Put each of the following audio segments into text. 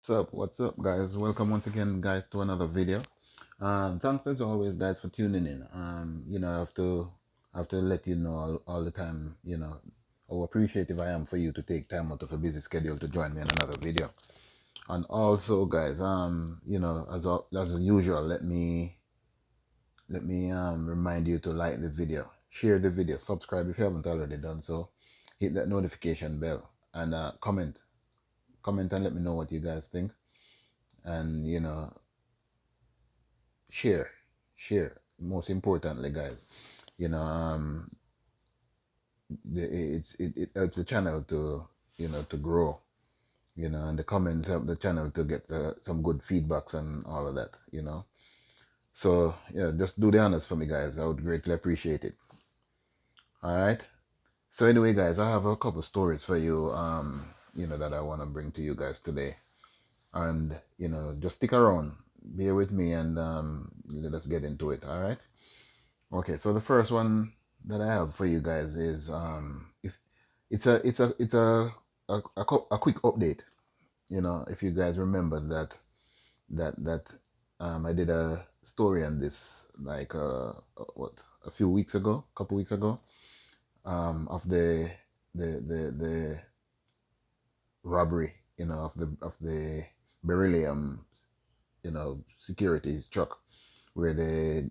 What's up, guys? Welcome once again, guys, to another video. Thanks as always, guys, for tuning in. I have to let you know all the time, how appreciative I am for you to take time out of a busy schedule to join me in another video. And also, guys, as usual, let me remind you to like the video, share the video, subscribe if you haven't already done so, hit that notification bell, and comment and let me know what you guys think. And share share most importantly, guys. you know um it helps the channel to to grow, and the comments help the channel to get some good feedbacks and all of that. So yeah, just do the honors for me, guys. I would greatly appreciate it. All right. So anyway, guys, I have a couple stories for you, that I want to bring to you guys today. And just stick around, bear with me, and let us get into it. All right. Okay, so the first one that I have for you guys is if it's a quick update. If you guys remember that I did a story on this, like what, a few weeks ago, a couple weeks ago, of the robbery, of the beryllium, securities truck, where the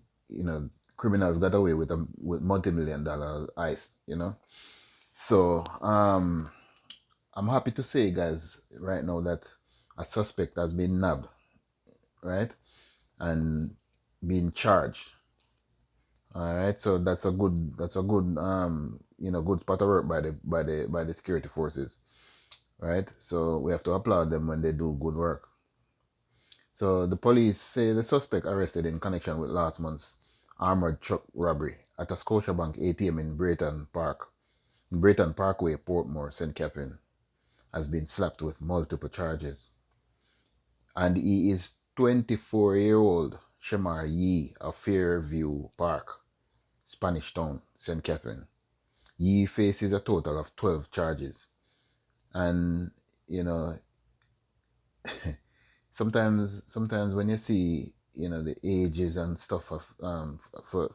criminals got away with multi-million-dollar ice. So I'm happy to say, guys, right now that a suspect has been nabbed, right, and been charged. All right, so that's a good good spot of work by the security forces, right? So we have to applaud them when they do good work. So the police say the suspect arrested in connection with last month's armored truck robbery at a Scotiabank ATM in Brayton Parkway, Portmore, St. Catherine, has been slapped with multiple charges. And he is 24-year-old Shamar Yee of Fairview Park, Spanish Town, St. Catherine. Yee faces a total of 12 charges. And, sometimes when you see the ages and stuff of for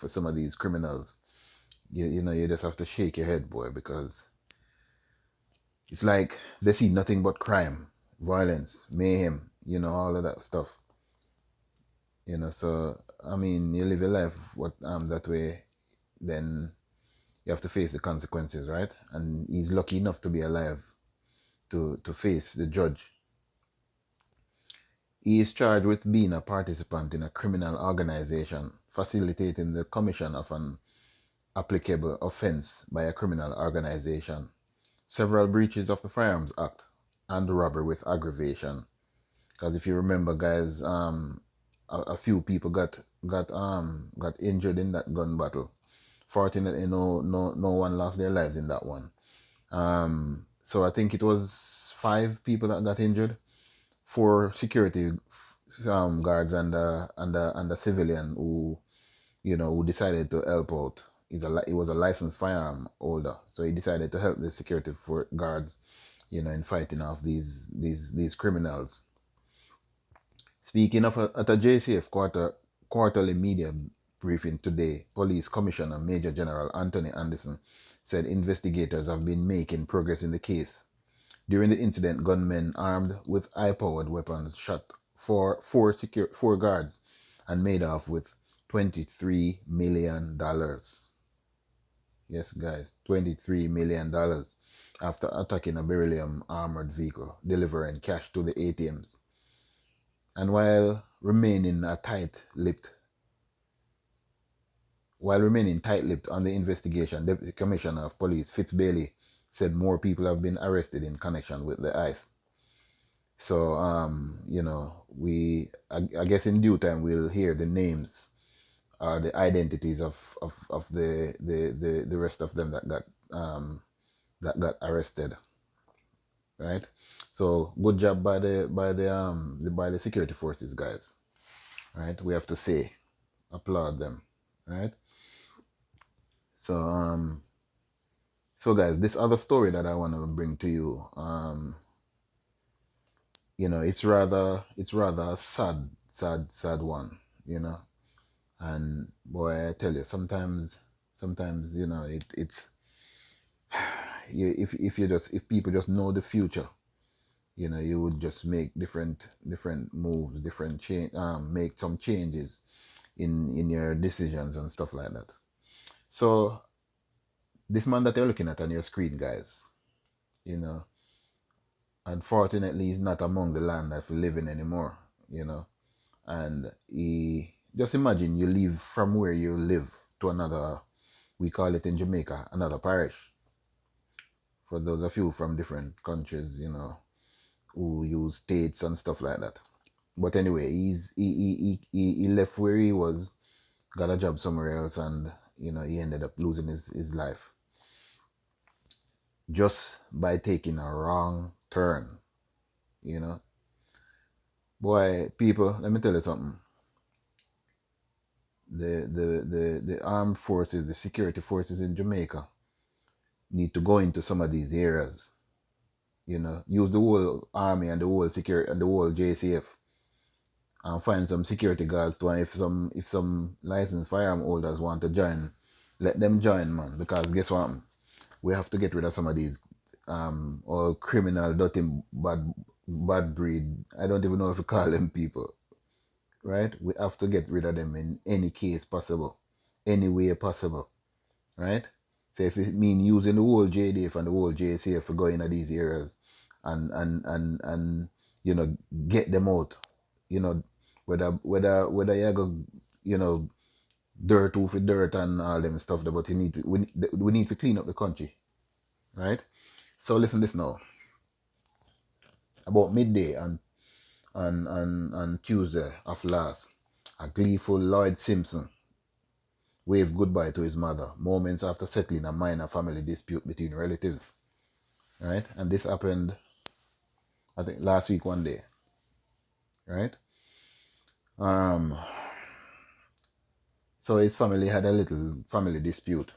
some of these criminals, you just have to shake your head, boy, because it's like they see nothing but crime, violence, mayhem, all of that stuff. So I mean, you live your life that way, then you have to face the consequences, right? And he's lucky enough to be alive to face the judge. He is charged with being a participant in a criminal organization facilitating the commission of an applicable offense by a criminal organization, several breaches of the Firearms Act, and robbery with aggravation. Because if you remember, guys, a few people got injured in that gun battle. Fortunately, no one lost their lives in that one. So I think it was 5 people that got injured, 4 security guards and a civilian who decided to help out. He was a licensed firearm holder, so he decided to help the security guards, in fighting off these criminals. Speaking of at a JCF quarterly media briefing today, Police Commissioner Major General Anthony Anderson said investigators have been making progress in the case. During the incident, gunmen armed with high-powered weapons shot four guards and made off with $23 million. Yes, guys, $23 million after attacking a beryllium armored vehicle, delivering cash to the ATMs. And while remaining tight-lipped on the investigation, Deputy Commissioner of Police Fitz Bailey said more people have been arrested in connection with the heist. So, I guess in due time we'll hear the names, the identities of the rest of them that got arrested, right? So good job by the security forces, guys. Right? We have to say, applaud them, right? So guys, this other story that I want to bring to you, it's rather a sad one, and boy, I tell you, sometimes it's if people just know the future, you would just make different moves, different change, make some changes in your decisions and stuff like that. So this man that you're looking at on your screen, guys, you know unfortunately he's not among the land that we live in anymore. And he just imagine you leave from where you live to another, we call it in Jamaica, another parish, for those of you from different countries, who use states and stuff like that. But anyway, he left where he was, got a job somewhere else, and he ended up losing his life just by taking a wrong turn. You know, boy, people, let me tell you something. The armed forces, the security forces in Jamaica need to go into some of these areas. Use the whole army and the whole security and the whole JCF, and find some security guards to, and if some licensed firearm holders want to join, let them join, man. Because guess what? We have to get rid of some of these all criminal, dirty, bad breed. I don't even know if we call them people, right? We have to get rid of them in any case possible, any way possible, right? So if it mean using the whole JDF and the whole JCF to go into these areas and get them out, you know, whether you go, you know, dirt over dirt and all them stuff, but we need to clean up the country, right? So listen this now. About midday on Tuesday of last, a gleeful Lloyd Simpson waved goodbye to his mother moments after settling a minor family dispute between relatives. Right? And this happened, I think, last week one day. Right? Um so his family had a little family dispute.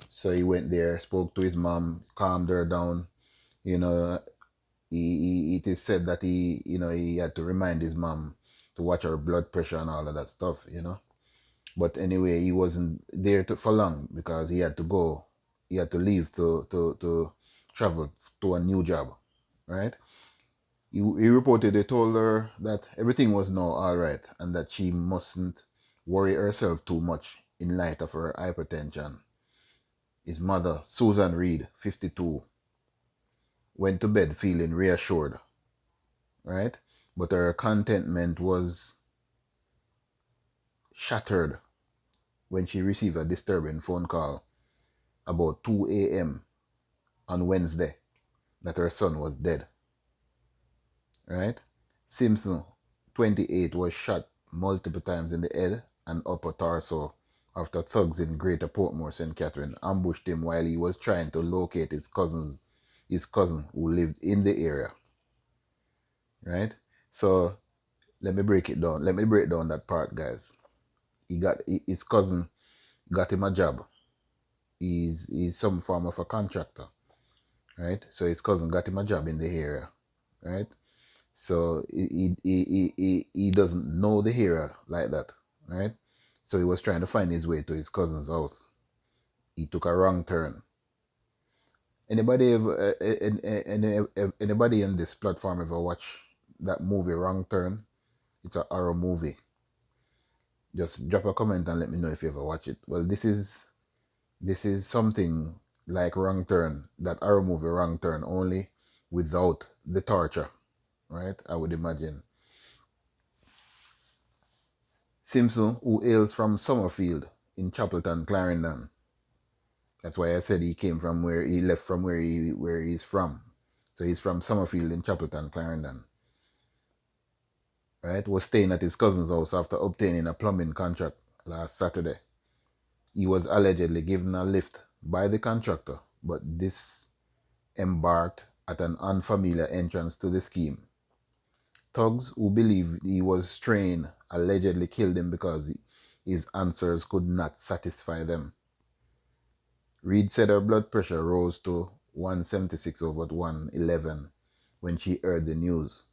So he went there, spoke to his mom, calmed her down. You know, it is said that he had to remind his mom to watch her blood pressure and all of that stuff. But anyway, he wasn't there for long because he had to go. He had to leave to travel to a new job, right? He reported they told her that everything was now all right and that she mustn't worry herself too much in light of her hypertension. His mother, Susan Reed, 52, went to bed feeling reassured, right? But her contentment was shattered when she received a disturbing phone call about 2 a.m. on Wednesday that her son was dead, right? Simpson, 28, was shot multiple times in the head and upper torso after thugs in Greater Portmore, St. Catherine, ambushed him while he was trying to locate his cousin who lived in the area, right? So let me break it down. Let me break down that part, guys. His cousin got him a job. He's some form of a contractor, right? So his cousin got him a job in the area, right? So he doesn't know the area like that, right? So he was trying to find his way to his cousin's house. He took a wrong turn. Anybody in this platform ever watch that movie Wrong Turn? It's a horror movie. Just drop a comment and let me know if you ever watch it. Well, this is something like Wrong Turn, that horror movie Wrong Turn, only without the torture, right? I would imagine. Simpson, who hails from Summerfield in Chapelton, Clarendon. That's why I said he left from where he's from. So he's from Summerfield in Chapelton, Clarendon. Right? Was staying at his cousin's house after obtaining a plumbing contract last Saturday. He was allegedly given a lift by the contractor, but this embarked at an unfamiliar entrance to the scheme. Thugs who believed he was straying allegedly killed him because his answers could not satisfy them. Reed said her blood pressure rose to 176/111 when she heard the news.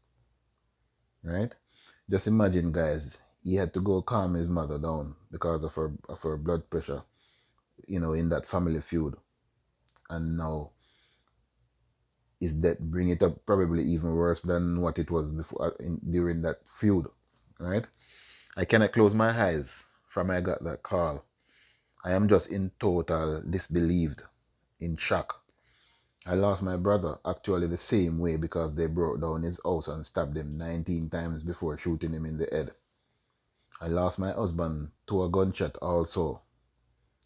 right? Just imagine, guys, he had to go calm his mother down because of her blood pressure, in that family feud. And now is that bring it up probably even worse than what it was before during that feud, right? I cannot close my eyes from I got that call. I am just in total disbelieved, in shock. I lost my brother actually the same way because they broke down his house and stabbed him 19 times before shooting him in the head. I lost my husband to a gunshot also.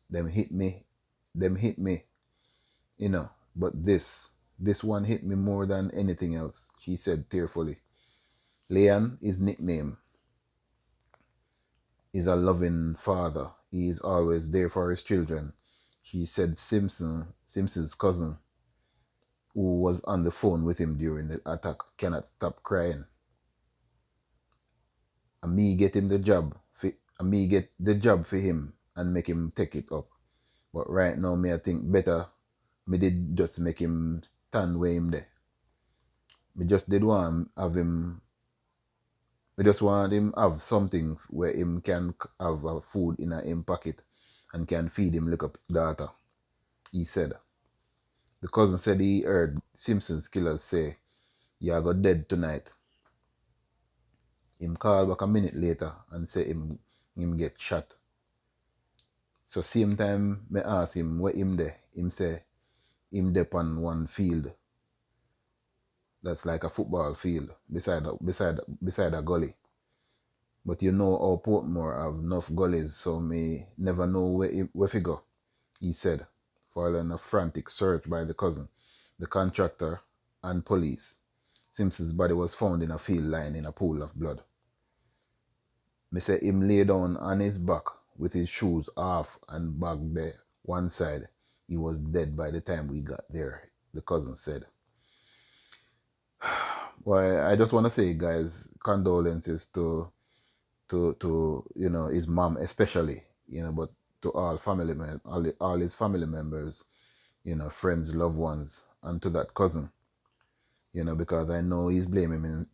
Them hit me, them hit me, But this one hit me more than anything else, she said tearfully. Leon, his nickname, is a loving father. He is always there for his children. She said Simpson's cousin, who was on the phone with him during the attack, cannot stop crying. And me get him the job. And me get the job for him and make him take it up. But right now, me I think better me did just make him stand where him there. Me just did want have him. Me just want him have something where him can have food in a him pocket and can feed him look up daughter. He said. The cousin said he heard Simpson's killers say, "You are got dead tonight." Him call back a minute later and say him get shot. So same time me ask him where him there. Him say him there on one field that's like a football field beside a gully. But how Portmore have enough gullies, so me never know where he go, he said, following a frantic search by the cousin, the contractor, and police. Simpson's body was found in a field lying in a pool of blood. Me say him lay down on his back with his shoes off and bag bare one side. He was dead by the time we got there, the cousin said. Well, I just want to say, guys, condolences to his mom especially, but to all all his family members, friends, loved ones, and to that cousin, because I know he's blaming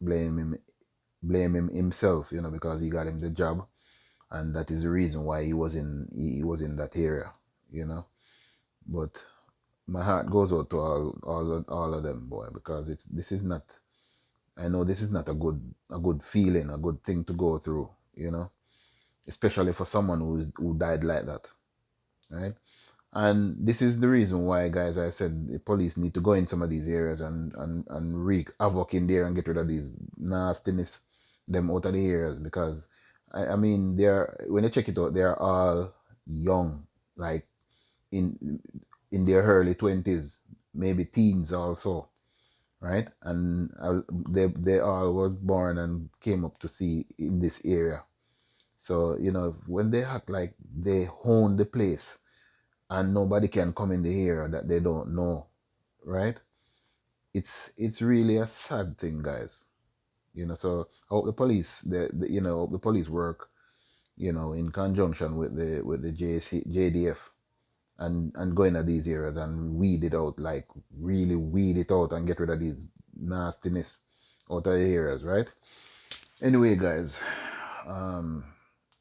himself, because he got him the job, and that is the reason why he was in that area, But my heart goes out to all of them, boy, because this is not. I know this is not a good feeling, a good thing to go through, especially for someone who died like that, right? And this is the reason why, guys, I said the police need to go in some of these areas and wreak havoc in there and get rid of these nastiness them out of the areas, because I mean they're when you check it out, they're all young, like in their early 20s, maybe teens also, right? And they all was born and came up to see in this area. So when they act like they own the place and nobody can come in the area that they don't know, right? It's really a sad thing, guys. So I hope the police, hope the police work, in conjunction with the JDF, and go into these areas and weed it out, like really weed it out and get rid of these nastiness out of the areas, right? Anyway, guys,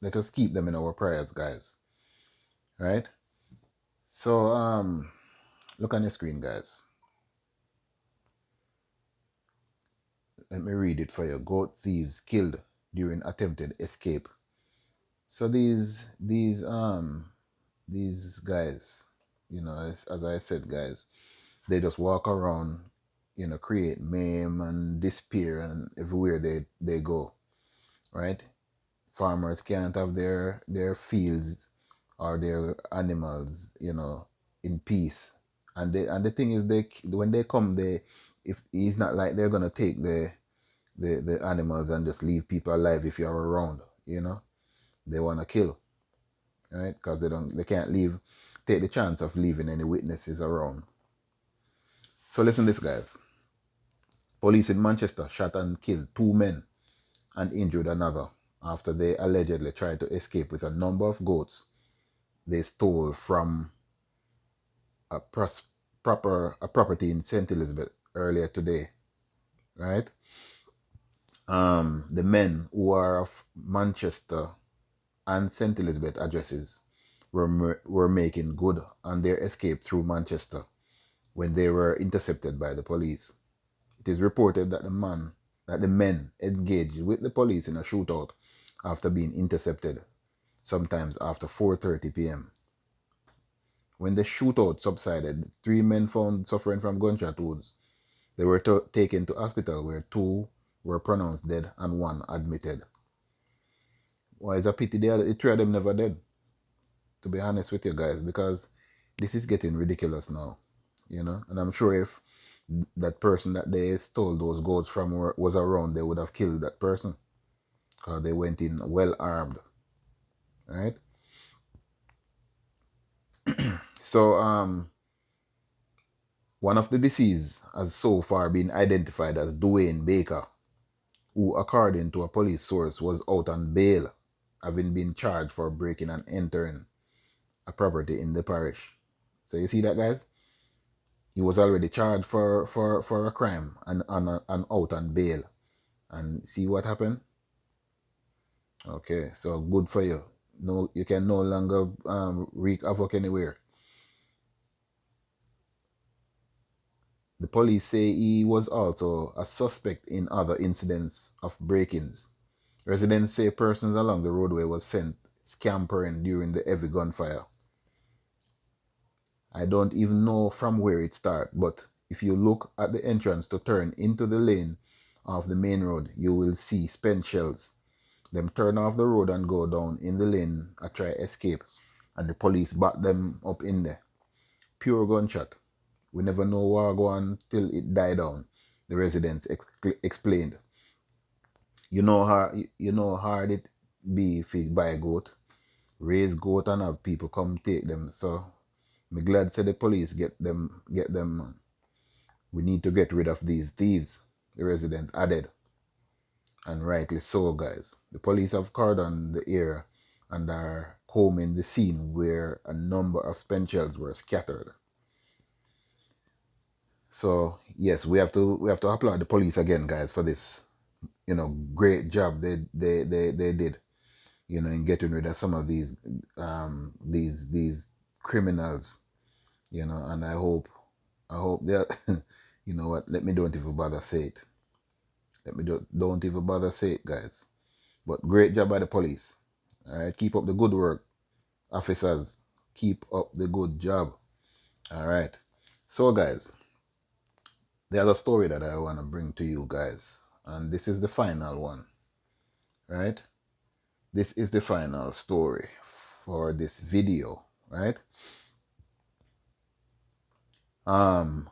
let us keep them in our prayers, guys, right? So look on your screen, guys. Let me read it for you. Goat thieves killed during attempted escape. So these guys, as I said, guys, they just walk around, create mayhem and despair and everywhere they go, right? Farmers can't have their fields or their animals, in peace. And the thing is, when they come, if it's not like they're gonna take the animals and just leave people alive if you're around, they wanna kill, right? Because they can't take the chance of leaving any witnesses around. So listen, this, guys. Police in Manchester shot and killed 2 men and injured another after they allegedly tried to escape with a number of goats they stole from a property in St. Elizabeth earlier today, right? The men who are of Manchester and St. Elizabeth addresses were making good on their escape through Manchester when they were intercepted by the police. It is reported that the men engaged with the police in a shootout after being intercepted, sometimes after 4:30 p.m. When the shootout subsided, three men found suffering from gunshot wounds. They were taken to hospital where two were pronounced dead and one admitted. Well, it's a pity the three of them never dead, to be honest with you guys, because this is getting ridiculous now, And I'm sure if that person that they stole those goats from was around, they would have killed that person because they went in well armed, right? So, one of the deceased has so far been identified as Dwayne Baker, who, according to a police source, was out on bail, having been charged for breaking and entering a property in the parish. So you see that, guys? He was already charged for a crime and out on bail. And see what happened? Okay, so good for you. No, you can no longer wreak havoc anywhere. The police say he was also a suspect in other incidents of break-ins. Residents say persons along the roadway was sent scampering during the heavy gunfire. I don't even know from where it started, but if you look at the entrance to turn into the lane of the main road, you will see spent shells. Them turn off the road and go down in the lane and try escape, and the police back them up in there. Pure gunshot. We never know what go on till it die down, the residents explained. You know how hard it be if you buy a goat, raise goat and have people come take them. So me glad say the police get them. We need to get rid of these thieves, the resident added. And rightly so, guys. The police have cordoned the area and are combing the scene where a number of spent shells were scattered. So yes, we have to applaud the police again, guys, for this, great job they did, in getting rid of some of these criminals, and I hope they you know what, let me don't even bother say it. Let me don't even bother say it, guys. But great job by the police. All right, keep up the good work, officers. Keep up the good job. All right. So, guys, the other story that I want to bring to you guys, and this is the final one, right? This is the final story for this video, right? Um,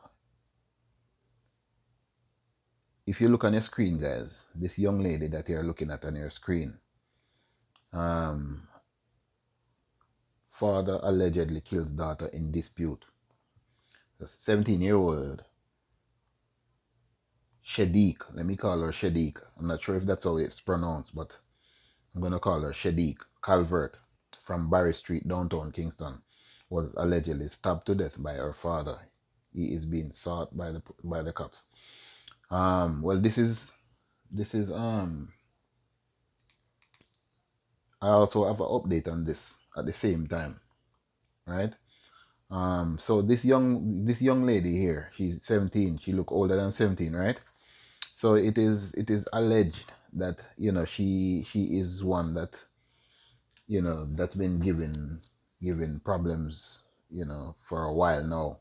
if you look on your screen, guys, this young lady that you're looking at on your screen, um, father allegedly kills daughter in dispute. The 17-year-old Shadiq, let me call her Shadiq. I'm not sure if that's how it's pronounced, but I'm going to call her Shadiq Calvert from Barry Street, downtown Kingston, was allegedly stabbed to death by her father. He is being sought by the cops. Well, this is I also have an update on this at the same time, right? So this young lady here, she's 17. She look older than 17, right? So it is alleged that she is one that that's been given problems for a while now.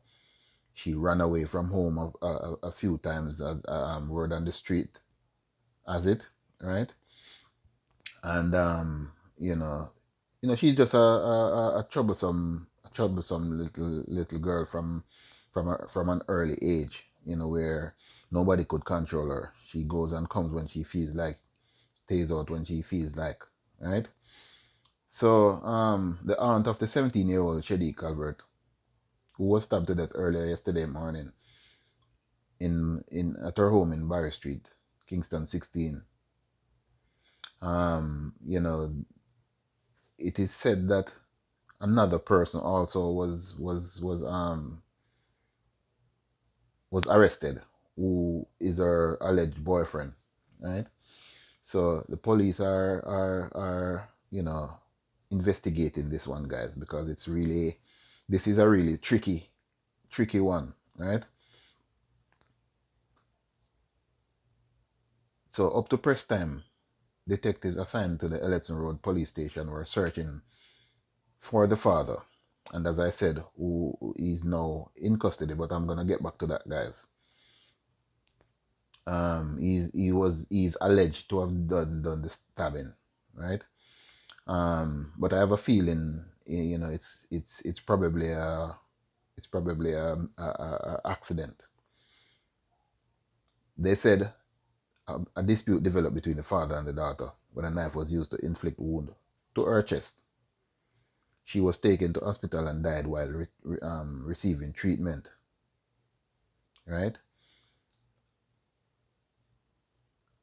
She ran away from home a few times. Word on the street as it, right? And she's just a troublesome little girl from an early age, where nobody could control her. She goes and comes when she feels like, stays out when she feels like, right? So the aunt of the 17-year-old Shadi Calvert, who was stabbed to death earlier yesterday morning in at her home in Barry Street, Kingston 16. You know, it is said that another person also was arrested, who is her alleged boyfriend, right? So the police are investigating this one, guys, because this is a really tricky one, right? So up to press time, detectives assigned to the 17yr-old police station were searching for the father. And as I said, who is now in custody, but I'm gonna get back to that, guys. He's alleged to have done the stabbing, right? But I have a feeling, it's probably a accident. They said a dispute developed between the father and the daughter when a knife was used to inflict wound to her chest. She was taken to hospital and died while receiving treatment, right?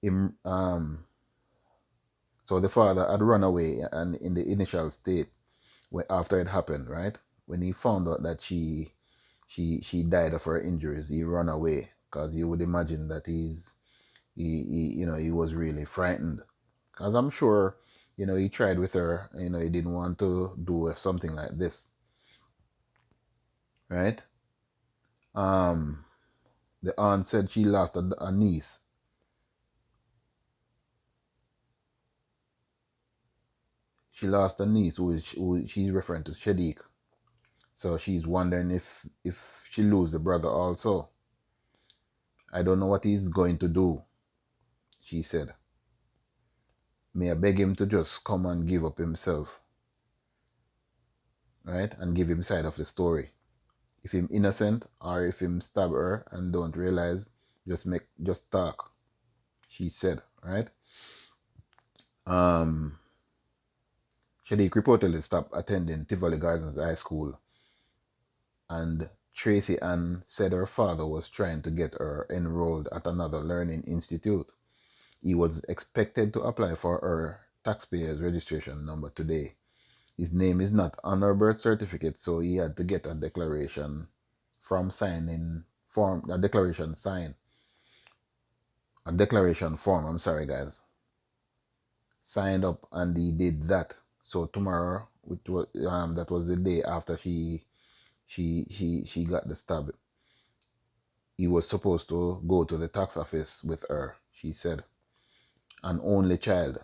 Him, so the father had run away, and in the initial state, after it happened, right? When he found out that she died of her injuries, he ran away because you would imagine that he was really frightened. Because I'm sure, he tried with her, he didn't want to do something like this, right? Um, the aunt said she lost a niece. She lost a niece who she's referring to Shadiq. So she's wondering if she lose the brother also. I don't know what he's going to do, she said. May I beg him to just come and give up himself, right? And give him side of the story. If him innocent or if him stab her and don't realize, just talk, she said, right? Um Shadiq reportedly stopped attending Tivoli Gardens High School, and Tracy Ann said her father was trying to get her enrolled at another learning institute. He was expected to apply for her taxpayer's registration number today. His name is not on her birth certificate, so he had to get a declaration a declaration form, I'm sorry guys, signed up, and he did that. So tomorrow, which was that was the day after she got the stab, he was supposed to go to the tax office with her, she said. An only child,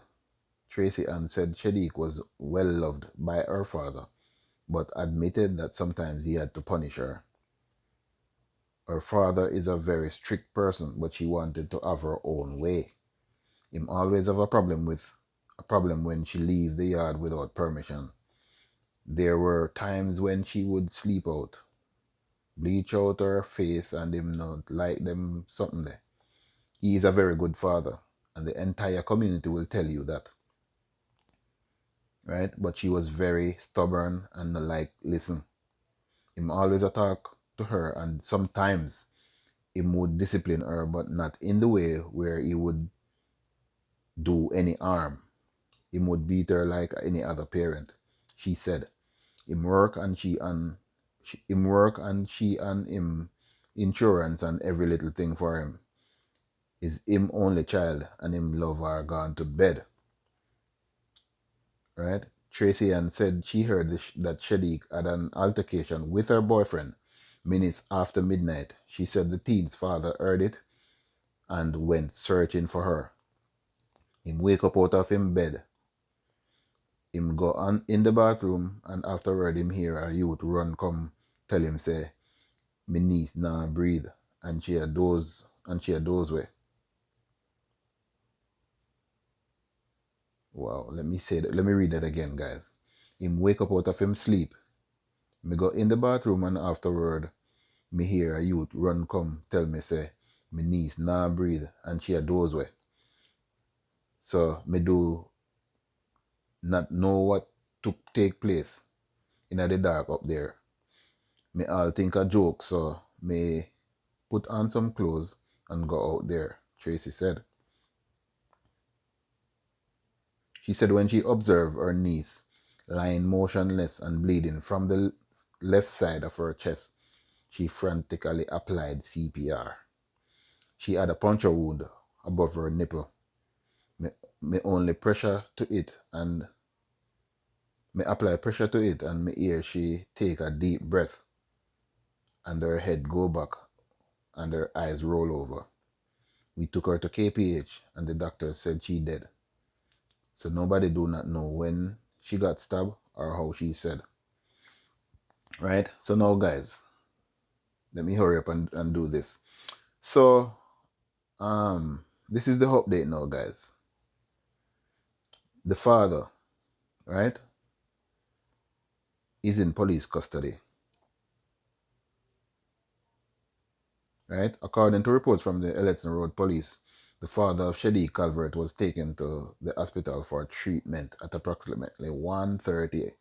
Tracy Ann said Shadiq was well loved by her father, but admitted that sometimes he had to punish her. Her father is a very strict person, but she wanted to have her own way. Him always have a problem when she leave the yard without permission. There were times when she would sleep out, bleach out her face, and him not like them something there. He is a very good father, and the entire community will tell you that, right? But she was very stubborn and not like listen. Him always a talk to her, and sometimes him would discipline her, but not in the way where he would do any harm. Him would beat her like any other parent, she said. Him work and she and him insurance and every little thing for him. Is him only child, and him love her gone to bed. Right? Tracy Ann said she heard that Shadiq had an altercation with her boyfriend minutes after midnight. She said the teen's father heard it and went searching for her. Him wake up out of him bed. Him go on in the bathroom, and afterward him hear a youth run come tell him say, "Me niece nah breathe," and she a doze way. Wow, let me read that again, guys. Him wake up out of him sleep. Me go in the bathroom, and afterward me hear a youth run come tell me say, "Me niece nah breathe," and she a doze way. So me do not know what took take place in the dark up there. Me all think a joke, so me put on some clothes and go out there, Tracy said. She said when she observed her niece lying motionless and bleeding from the left side of her chest, she frantically applied CPR. She had a puncture wound above her nipple. me only pressure to it and me apply pressure to it and me hear she take a deep breath and her head go back and her eyes roll over. We took her to KPH and the doctor said she dead. So nobody do not know when she got stabbed or how she said. Right? So now guys, let me hurry up and do this. So this is the update now, guys. The father, right, is in police custody. Right? According to reports from the 17yr-old police, the father of Shadi Calvert was taken to the hospital for treatment at approximately 1:30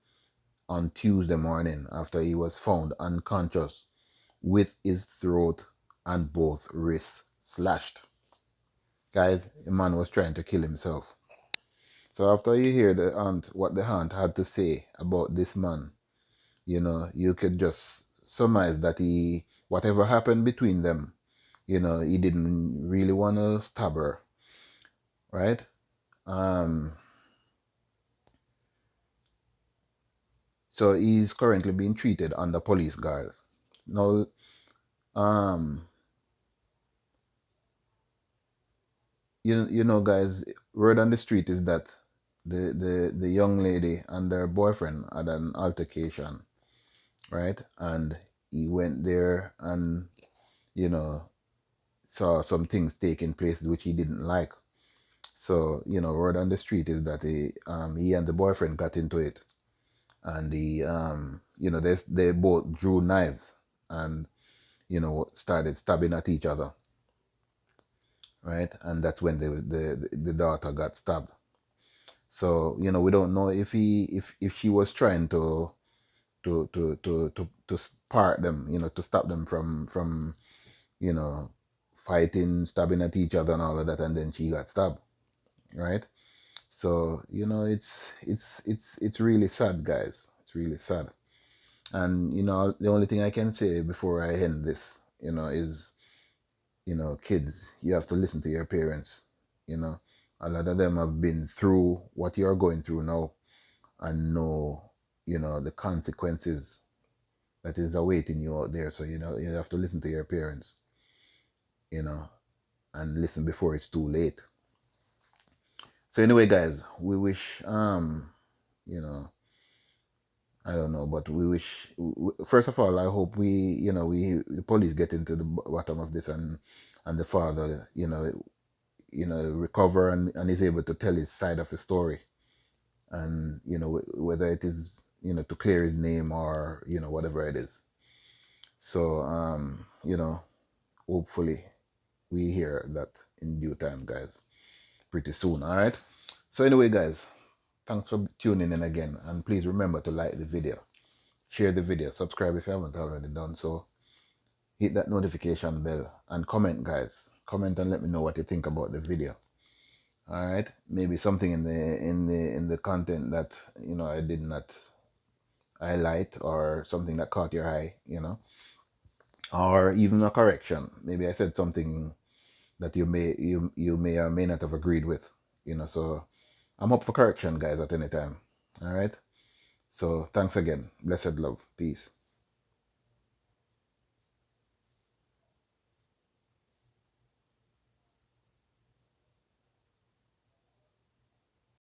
on Tuesday morning after he was found unconscious with his throat and both wrists slashed. Guys, the man was trying to kill himself. So after you hear the aunt, what the aunt had to say about this man, you could just surmise that whatever happened between them, he didn't really want to stab her, right? Um, so he's currently being treated under police guard. Now, um, guys, word on the street is that the young lady and her boyfriend had an altercation, right? And he went there and you know saw some things taking place which he didn't like. So word on the street is that he and the boyfriend got into it, and they both drew knives and started stabbing at each other, right? And that's when the daughter got stabbed. So we don't know if she was trying to part them, to stop them from you know fighting, stabbing at each other and all of that, and then she got stabbed, right? So it's really sad, guys. It's really sad. And the only thing I can say before I end this, is kids, you have to listen to your parents. You know, a lot of them have been through what you're going through now and know, the consequences that is awaiting you out there. So, you have to listen to your parents, you know, and listen before it's too late. So anyway, guys, we wish, you know, I don't know, but we wish, first of all, I hope the police get into the bottom of this, and the father, recover and is able to tell his side of the story, and whether it is to clear his name or whatever it is. So hopefully we hear that in due time, guys, pretty soon. All right. So anyway, guys, thanks for tuning in again, and please remember to like the video, share the video, subscribe if you haven't already done so, hit that notification bell, and comment, guys. Comment and let me know what you think about the video. All right, maybe something in the content that I did not highlight, or something that caught your eye, or even a correction. Maybe I said something that you may or may not have agreed with, so I'm up for correction, guys, at any time. All right, so thanks again. Blessed love. Peace.